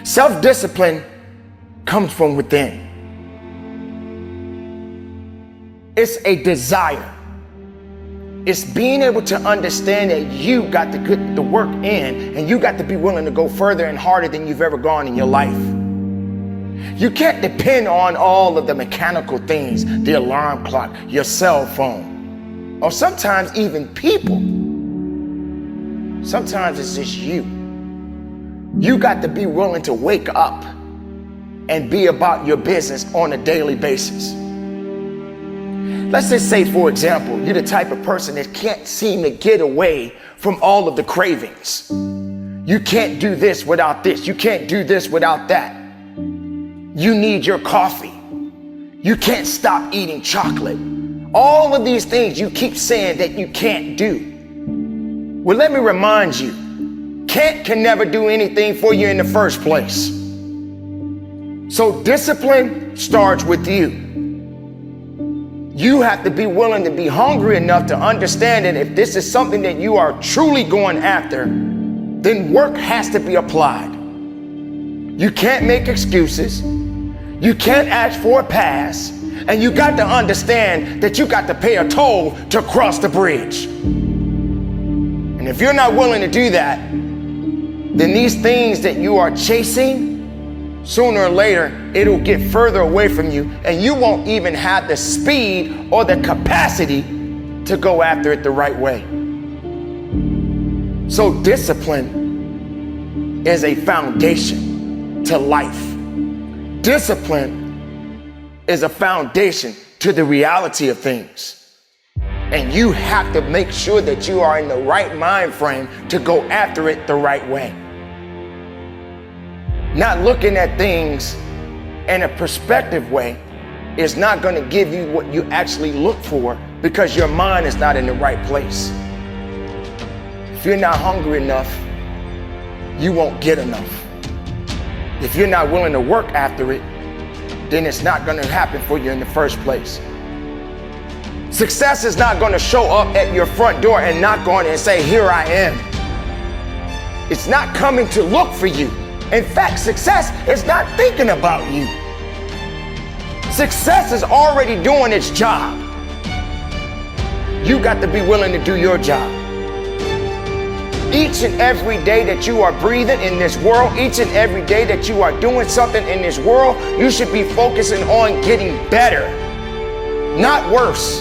Self-discipline comes from within. It's a desire. It's being able to understand that you got to put the work in, and you got to be willing to go further and harder than you've ever gone in your life. You can't depend on all of the mechanical things, the alarm clock, your cell phone, or sometimes even people. Sometimes it's just you. You got to be willing to wake up and be about your business on a daily basis. Let's just say, for example, you're the type of person that can't seem to get away from all of the cravings. You can't do this without this. You can't do this without that. You need your coffee. You can't stop eating chocolate. All of these things you keep saying that you can't do. Well, let me remind you, can't can never do anything for you in the first place. So discipline starts with you. You have to be willing to be hungry enough to understand that if this is something that you are truly going after, then work has to be applied. You can't make excuses. You can't ask for a pass. And you got to understand that you got to pay a toll to cross the bridge. And if you're not willing to do that, then these things that you are chasing, sooner or later, it'll get further away from you, and you won't even have the speed or the capacity to go after it the right way. So discipline is a foundation to life. Discipline is a foundation to the reality of things. And you have to make sure that you are in the right mind frame to go after it the right way. Not looking at things in a perspective way is not going to give you what you actually look for, because your mind is not in the right place. If you're not hungry enough, you won't get enough. If you're not willing to work after it, then it's not going to happen for you in the first place. Success is not going to show up at your front door and knock on it and say, "Here I am." It's not coming to look for you. In fact, success is not thinking about you. Success is already doing its job. You got to be willing to do your job. Each and every day that you are breathing in this world, each and every day that you are doing something in this world, you should be focusing on getting better, not worse.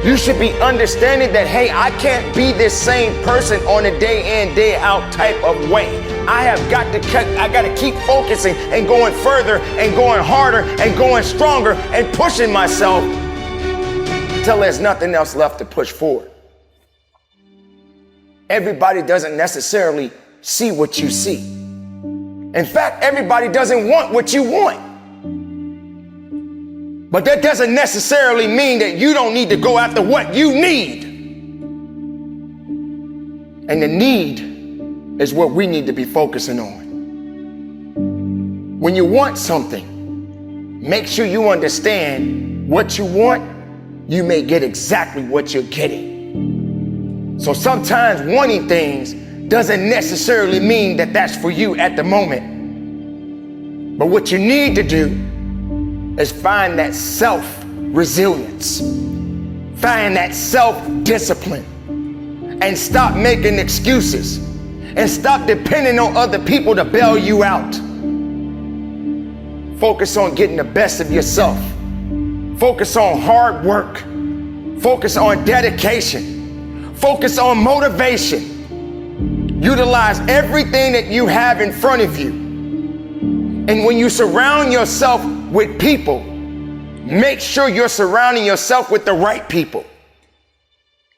You should be understanding that, hey, I can't be this same person on a day in, day out type of way. I got to keep focusing and going further and going harder and going stronger and pushing myself until there's nothing else left to push forward. Everybody doesn't necessarily see what you see. In fact, everybody doesn't want what you want. But that doesn't necessarily mean that you don't need to go after what you need. And the need is what we need to be focusing on. When you want something, make sure you understand what you want. You may get exactly what you're getting. So sometimes wanting things doesn't necessarily mean that that's for you at the moment. But what you need to do is find that self-resilience, find that self-discipline, and stop making excuses, and stop depending on other people to bail you out. Focus on getting the best of yourself. Focus on hard work. Focus on dedication. Focus on motivation. Utilize everything that you have in front of you. And when you surround yourself with people, make sure you're surrounding yourself with the right people.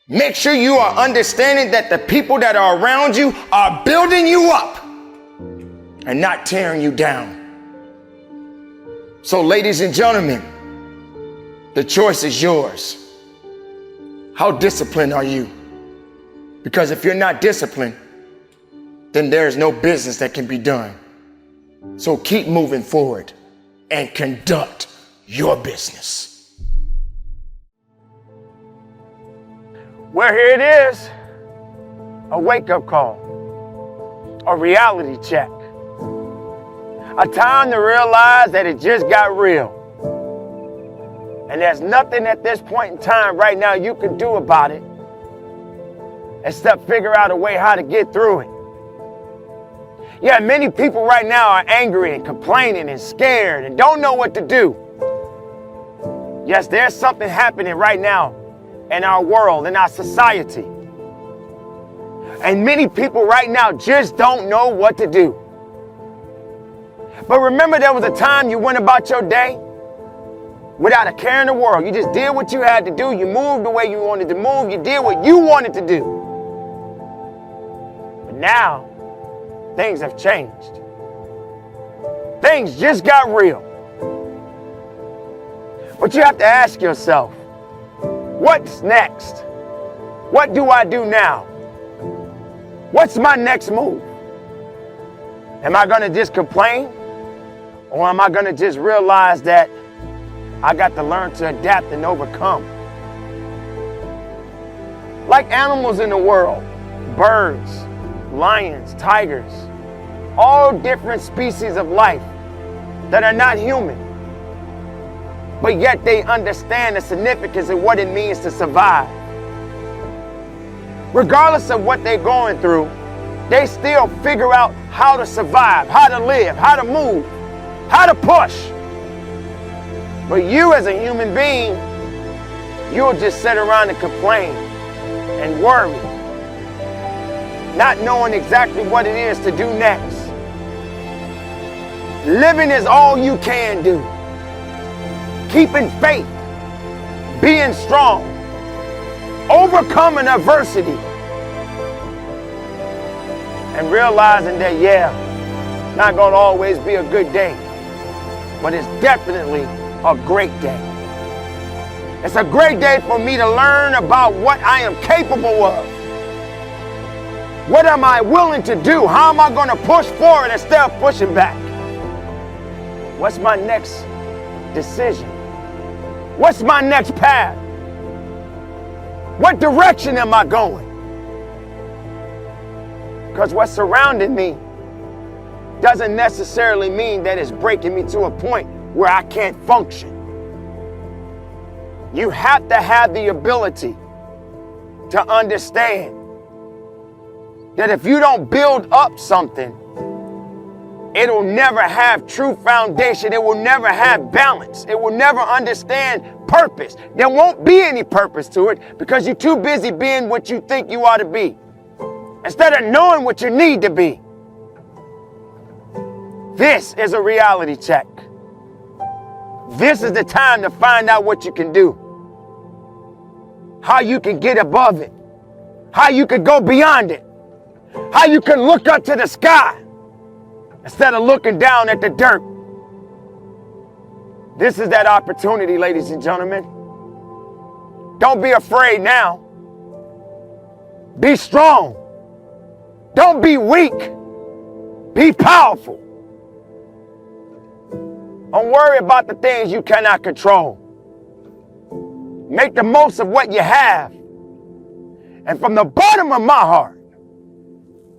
Make sure you are understanding that the people that are around you are building you up and not tearing you down. So, ladies and gentlemen, the choice is yours. How disciplined are you? Because if you're not disciplined, then there is no business that can be done. So keep moving forward and conduct your business. Well, here it is, a wake-up call, a reality check. A time to realize that it just got real. And there's nothing at this point in time right now you can do about it except figure out a way how to get through it. Yeah, many people right now are angry and complaining and scared and don't know what to do. Yes, there's something happening right now in our world, in our society. And many people right now just don't know what to do. But remember, there was a time you went about your day without a care in the world. You just did what you had to do. You moved the way you wanted to move. You did what you wanted to do. But now, things have changed. Things just got real. But you have to ask yourself, what's next? What do I do now? What's my next move? Am I going to just complain? Or am I going to just realize that I got to learn to adapt and overcome? Like animals in the world, birds, lions, tigers, all different species of life that are not human, but yet they understand the significance of what it means to survive. Regardless of what they're going through, they still figure out how to survive, how to live, how to move, how to push. But you as a human being, you'll just sit around and complain and worry, not knowing exactly what it is to do next. Living is all you can do. Keeping faith, being strong, overcoming adversity, and realizing that, yeah, not going to always be a good day, but it's definitely a great day. It's a great day for me to learn about what I am capable of. What am I willing to do? How am I going to push forward instead of pushing back? What's my next decision? What's my next path? What direction am I going? Because what's surrounding me doesn't necessarily mean that it's breaking me to a point where I can't function. You have to have the ability to understand that if you don't build up something, it'll never have true foundation. It will never have balance. It will never understand purpose. There won't be any purpose to it because you're too busy being what you think you ought to be, instead of knowing what you need to be. This is a reality check. This is the time to find out what you can do, how you can get above it, how you can go beyond it, how you can look up to the sky instead of looking down at the dirt. This is that opportunity, ladies and gentlemen. Don't be afraid now. Be strong. Don't be weak. Be powerful. Don't worry about the things you cannot control. Make the most of what you have. And from the bottom of my heart,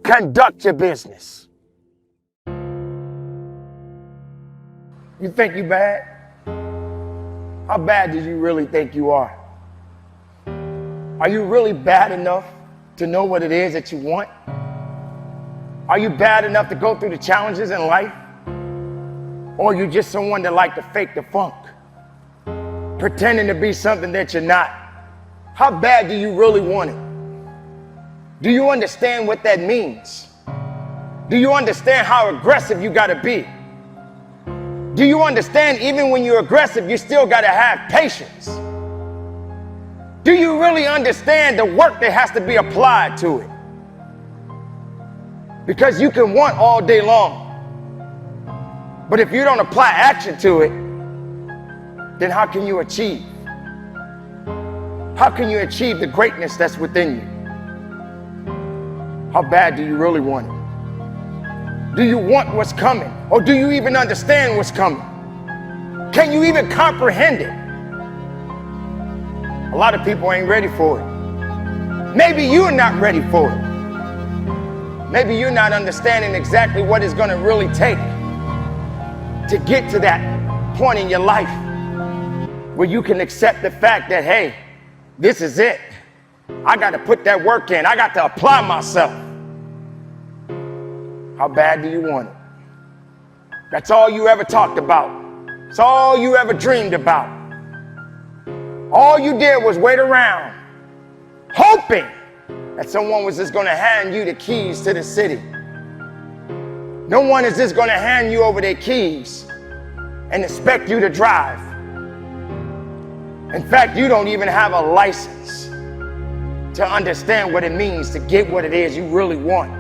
conduct your business. You think you bad? How bad do you really think you are? Are you really bad enough to know what it is that you want? Are you bad enough to go through the challenges in life? Or are you just someone that like to fake the funk, pretending to be something that you're not? How bad do you really want it? Do you understand what that means? Do you understand how aggressive you gotta be? Do you understand even when you're aggressive, you still gotta have patience? Do you really understand the work that has to be applied to it? Because you can want all day long, but if you don't apply action to it, then how can you achieve? How can you achieve the greatness that's within you? How bad do you really want it? Do you want what's coming? Or do you even understand what's coming? Can you even comprehend it? A lot of people ain't ready for it. Maybe you're not ready for it. Maybe you're not understanding exactly what it's going to really take to get to that point in your life where you can accept the fact that, hey, this is it. I got to put that work in. I got to apply myself. How bad do you want it? That's all you ever talked about. It's all you ever dreamed about. All you did was wait around, hoping that someone was just going to hand you the keys to the city. No one is just going to hand you over their keys and expect you to drive. In fact, you don't even have a license to understand what it means to get what it is you really want.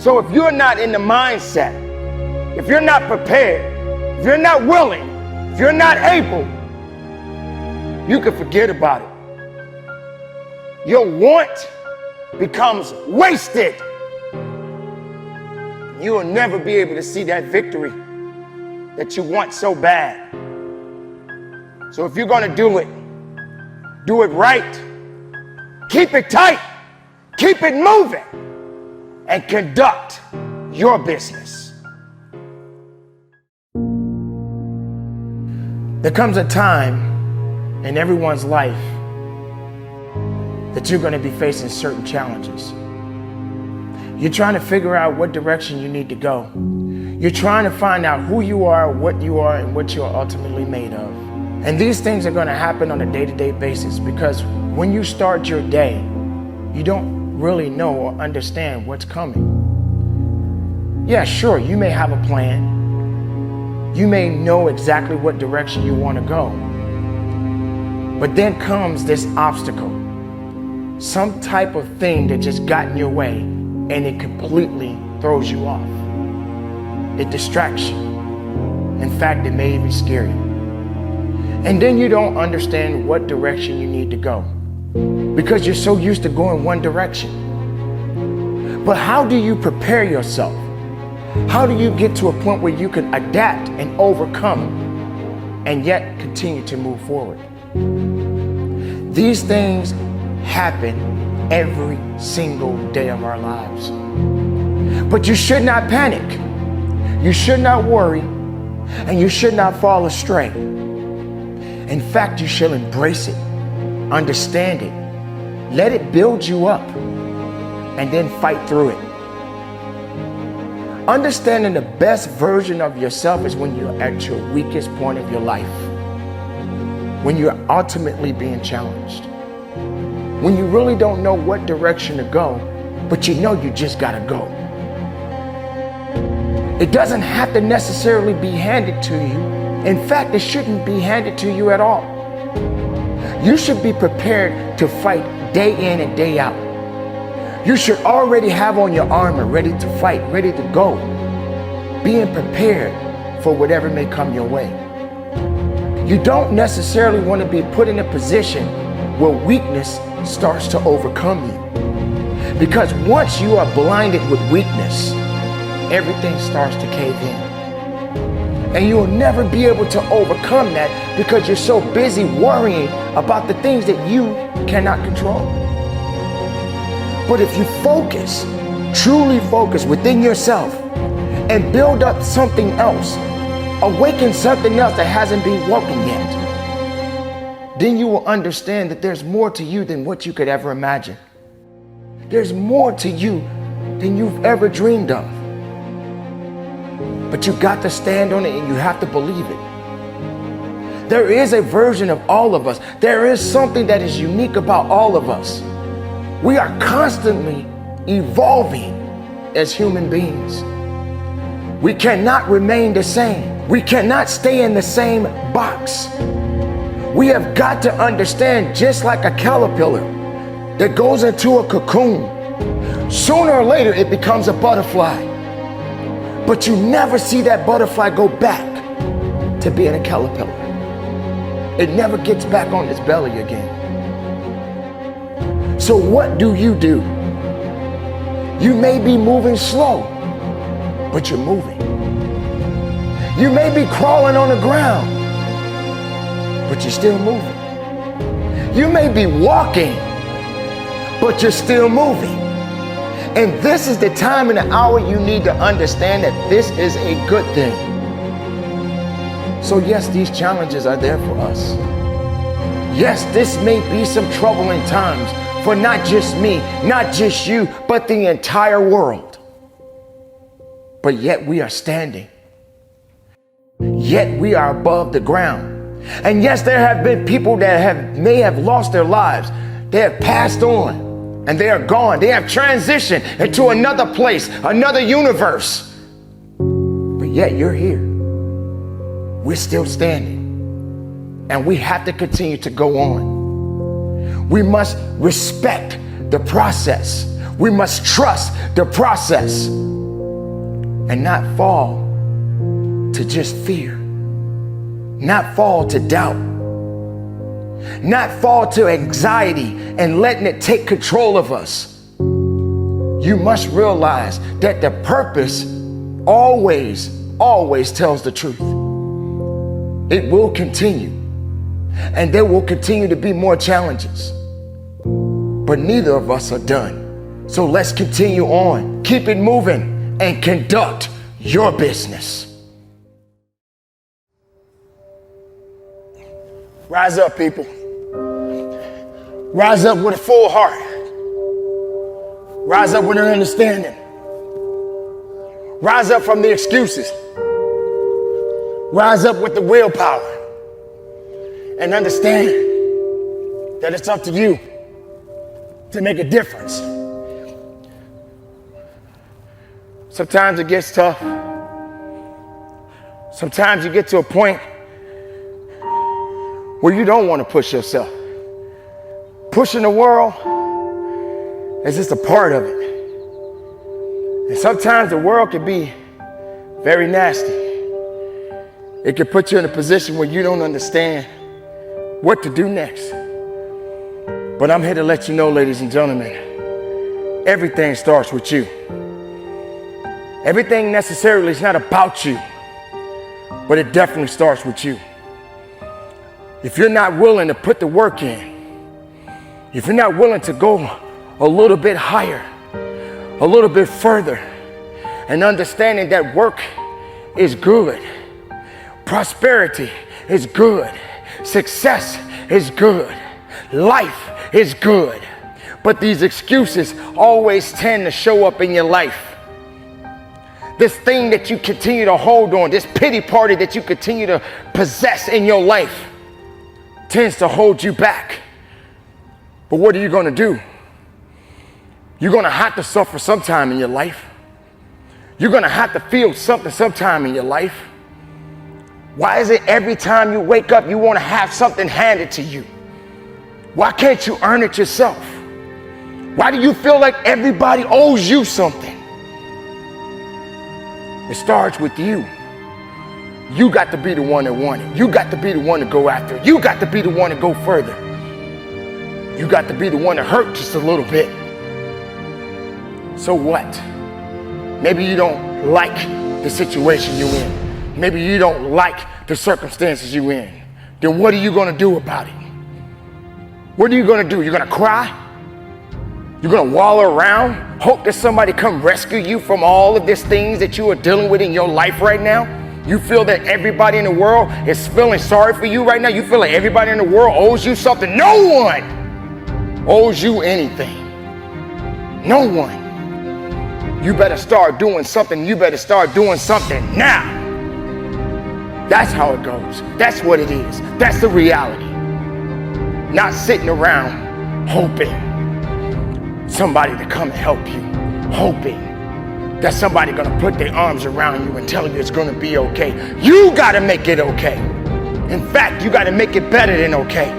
So if you're not in the mindset, if you're not prepared, if you're not willing, if you're not able, you can forget about it. Your want becomes wasted. You will never be able to see that victory that you want so bad. So if you're going to do it right. Keep it tight. Keep it moving. And conduct your business. There comes a time in everyone's life that you're going to be facing certain challenges. You're trying to figure out what direction you need to go. You're trying to find out who you are, what you are, and what you're ultimately made of. And these things are going to happen on a day-to-day basis because when you start your day, you don't really know or understand what's coming. Yeah, sure, you may have a plan. You may know exactly what direction you want to go. But then comes this obstacle. Some type of thing that just got in your way and it completely throws you off. It distracts you. In fact, it may even scare you. And then you don't understand what direction you need to go because you're so used to going one direction. But how do you prepare yourself? How do you get to a point where you can adapt and overcome and yet continue to move forward? These things happen every single day of our lives. But you should not panic. You should not worry. And you should not fall astray. In fact, you shall embrace it, understand it, let it build you up, and then fight through it. Understanding the best version of yourself is when you're at your weakest point of your life, when you're ultimately being challenged, when you really don't know what direction to go, but you know you just gotta go. It doesn't have to necessarily be handed to you. In fact, it shouldn't be handed to you at all. You should be prepared to fight day in and day out. You should already have on your armor, ready to fight, ready to go, being prepared for whatever may come your way. You don't necessarily want to be put in a position where weakness starts to overcome you. Because once you are blinded with weakness, everything starts to cave in. And you'll never be able to overcome that because you're so busy worrying about the things that you cannot control. But if you focus, truly focus within yourself and build up something else, awaken something else that hasn't been woken yet, then you will understand that there's more to you than what you could ever imagine. There's more to you than you've ever dreamed of. But you got to stand on it and you have to believe it. There is a version of all of us. There is something that is unique about all of us. We are constantly evolving as human beings. We cannot remain the same. We cannot stay in the same box. We have got to understand, just like a caterpillar that goes into a cocoon, sooner or later it becomes a butterfly. But you never see that butterfly go back to being a caterpillar. It never gets back on its belly again. So what do? You may be moving slow, but you're moving. You may be crawling on the ground, but you're still moving. You may be walking, but you're still moving. And this is the time and the hour you need to understand that this is a good thing. So yes, these challenges are there for us. Yes, this may be some troubling times for not just me, not just you, but the entire world. But yet we are standing. Yet we are above the ground. And yes, there have been people that may have lost their lives. They have passed on and they are gone. They have transitioned into another place, another universe. But yet you're here. We're still standing. And we have to continue to go on. We must respect the process. We must trust the process and not fall to just fear, not fall to doubt, not fall to anxiety and letting it take control of us. You must realize that the purpose always tells the truth. It will continue, and there will continue to be more challenges, but neither of us are done. So let's continue on, keep it moving, and conduct your business. Rise up, people. Rise up with a full heart. Rise up with an understanding. Rise up from the excuses. Rise up with the willpower. And understand that it's up to you to make a difference. Sometimes it gets tough. Sometimes you get to a point where you don't want to push yourself. Pushing the world is just a part of it. And sometimes the world can be very nasty. It can put you in a position where you don't understand what to do next. But I'm here to let you know, ladies and gentlemen, everything starts with you. Everything necessarily is not about you, but it definitely starts with you. If you're not willing to put the work in, if you're not willing to go a little bit higher, a little bit further, and understanding that work is good, prosperity is good, success is good, life is good, but these excuses always tend to show up in your life. This thing that you continue to hold on, this pity party that you continue to possess in your life tends to hold you back. But what are you going to do? You're going to have to suffer sometime in your life. You're going to have to feel something sometime in your life. Why is it every time you wake up you want to have something handed to you? Why can't you earn it yourself? Why do you feel like everybody owes you something? It starts with you. You got to be the one that want it. You got to be the one to go after it. You got to be the one to go further. You got to be the one to hurt just a little bit. So what? Maybe you don't like the situation you're in. Maybe you don't like the circumstances you're in. Then what are you going to do about it? What are you going to do? You're going to cry? You're going to wallow around, hope that somebody come rescue you from all of these things that you are dealing with in your life right now? You feel that everybody in the world is feeling sorry for you right now? You feel like everybody in the world owes you something? No one owes you anything. No one. You better start doing something. You better start doing something now. That's how it goes. That's what it is. That's the reality. Not sitting around hoping somebody to come and help you, hoping that somebody gonna put their arms around you and tell you it's gonna be okay. You gotta make it okay. In fact, you gotta make it better than okay.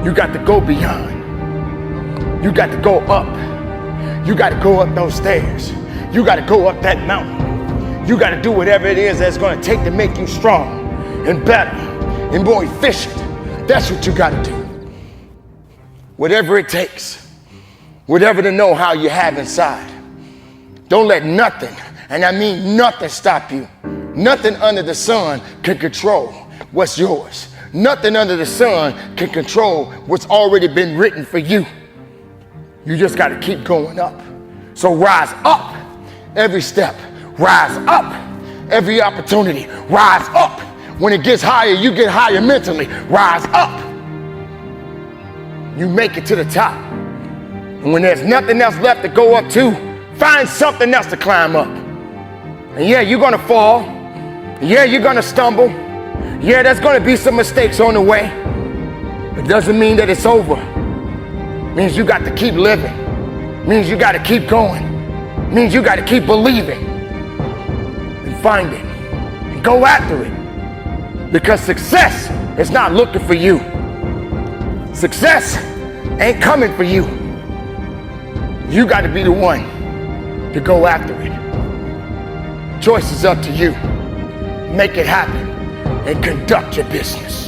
You got to go beyond. You got to go up. You got to go up those stairs. You got to go up that mountain. You got to do whatever it is that's gonna take to make you strong and better and more efficient. That's what you got to do. Whatever it takes. Whatever the know-how you have inside. Don't let nothing, and I mean nothing, stop you. Nothing under the sun can control what's yours. Nothing under the sun can control what's already been written for you. You just got to keep going up. So rise up every step. Rise up every opportunity. Rise up. When it gets higher, you get higher mentally. Rise up. You make it to the top. And when there's nothing else left to go up to, find something else to climb up. And yeah, you're gonna fall. Yeah, you're gonna stumble. Yeah, there's gonna be some mistakes on the way. It doesn't mean that it's over. It means you got to keep living. It means you got to keep going. It means you got to keep believing and finding and go after it. Because success is not looking for you. Success ain't coming for you. You got to be the one to go after it. Choice is up to you. Make it happen and conduct your business.